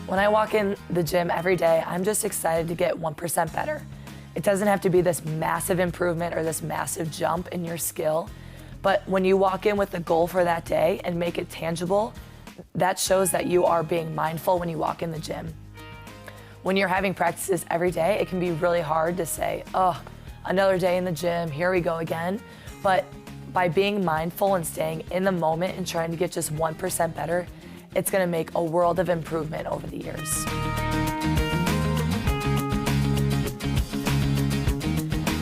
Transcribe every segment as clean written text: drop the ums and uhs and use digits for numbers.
When I walk in the gym every day, I'm just excited to get 1% better. It doesn't have to be this massive improvement or this massive jump in your skill, but when you walk in with the goal for that day and make it tangible, that shows that you are being mindful when you walk in the gym. When you're having practices every day, it can be really hard to say, oh, another day in the gym, here we go again. But by being mindful and staying in the moment and trying to get just 1% better, it's gonna make a world of improvement over the years.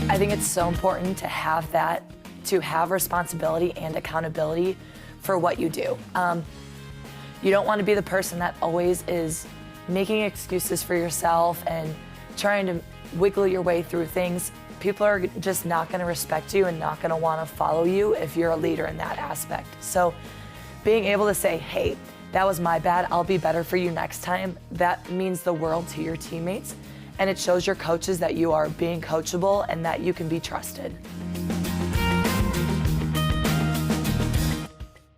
I think it's so important to have that, to have responsibility and accountability for what you do. You don't want to be the person that always is making excuses for yourself and trying to wiggle your way through things. People are just not going to respect you and not going to want to follow you if you're a leader in that aspect. So being able to say, hey, that was my bad, I'll be better for you next time, that means the world to your teammates. And it shows your coaches that you are being coachable and that you can be trusted.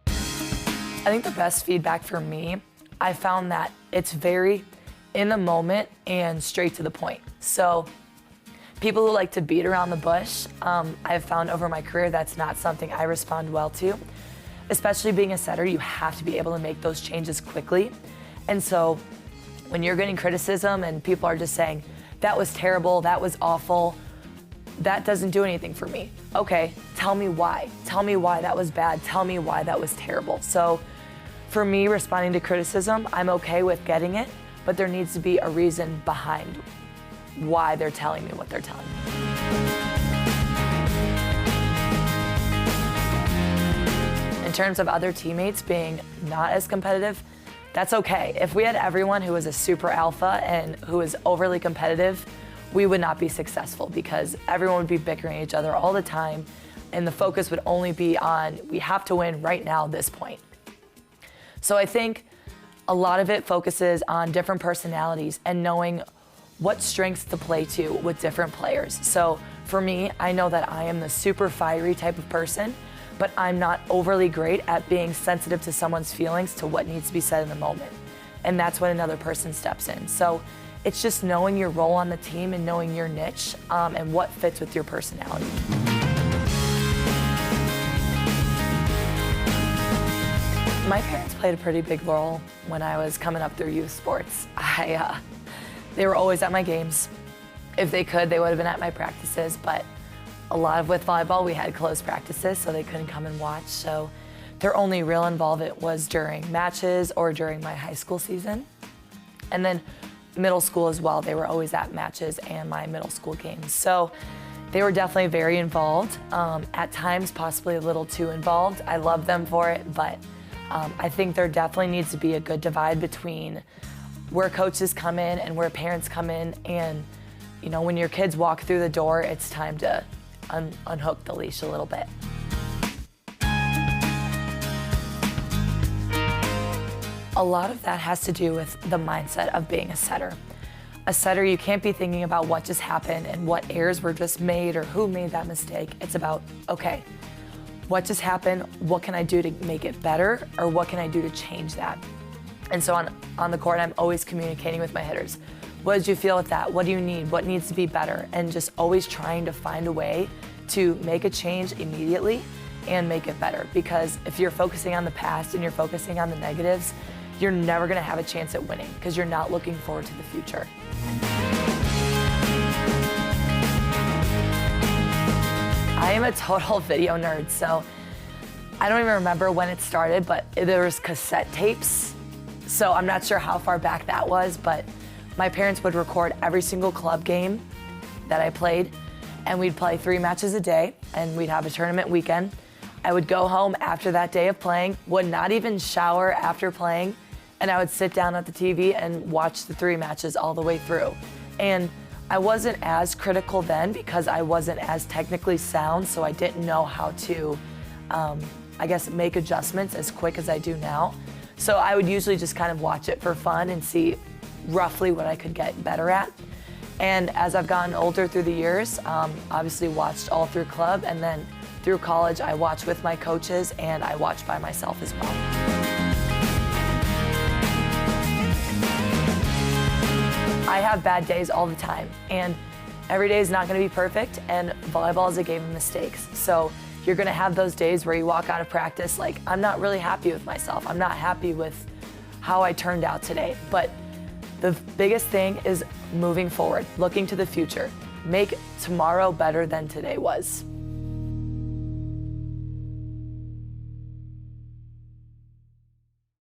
I think the best feedback for me, I found that it's very in the moment and straight to the point. So people who like to beat around the bush, I've found over my career that's not something I respond well to. Especially being a setter, you have to be able to make those changes quickly. And so when you're getting criticism and people are just saying, that was terrible, that was awful, that doesn't do anything for me. Okay, tell me why. Tell me why that was bad. Tell me why that was terrible. So for me, responding to criticism, I'm okay with getting it, but there needs to be a reason behind why they're telling me what they're telling me. In terms of other teammates being not as competitive, that's okay. If we had everyone who was a super alpha and who was overly competitive, we would not be successful because everyone would be bickering each other all the time and the focus would only be on, we have to win right now, this point. So I think a lot of it focuses on different personalities and knowing what strengths to play to with different players. So for me, I know that I am the super fiery type of person, but I'm not overly great at being sensitive to someone's feelings, to what needs to be said in the moment. And that's when another person steps in. So it's just knowing your role on the team and knowing your niche and what fits with your personality. My parents played a pretty big role when I was coming up through youth sports. They were always at my games. If they could, they would have been at my practices, but with volleyball, we had closed practices, so they couldn't come and watch. So their only real involvement was during matches or during my high school season. And then middle school as well, they were always at matches and my middle school games. So they were definitely very involved, at times possibly a little too involved. I love them for it, but I think there definitely needs to be a good divide between where coaches come in and where parents come in. And you know, when your kids walk through the door, it's time to unhook the leash a little bit. A lot of that has to do with the mindset of being a setter. A setter, you can't be thinking about what just happened and what errors were just made or who made that mistake. It's about, okay, what just happened? What can I do to make it better? Or what can I do to change that? And so on the court, I'm always communicating with my hitters. What did you feel with that? What do you need? What needs to be better? And just always trying to find a way to make a change immediately and make it better. Because if you're focusing on the past and you're focusing on the negatives, you're never gonna have a chance at winning because you're not looking forward to the future. I am a total video nerd, so I don't even remember when it started, but there was cassette tapes. So I'm not sure how far back that was, but my parents would record every single club game that I played, and we'd play 3 matches a day, and we'd have a tournament weekend. I would go home after that day of playing, would not even shower after playing, and I would sit down at the TV and watch the 3 matches all the way through. And I wasn't as critical then because I wasn't as technically sound, so I didn't know how to, I guess, make adjustments as quick as I do now. So I would usually just kind of watch it for fun and see roughly what I could get better at. And as I've gotten older through the years, obviously watched all through club, and then through college I watched with my coaches and I watched by myself as well. I have bad days all the time, and every day is not gonna be perfect, and volleyball is a game of mistakes. So you're gonna have those days where you walk out of practice like, I'm not really happy with myself. I'm not happy with how I turned out today. But the biggest thing is moving forward, looking to the future. Make tomorrow better than today was.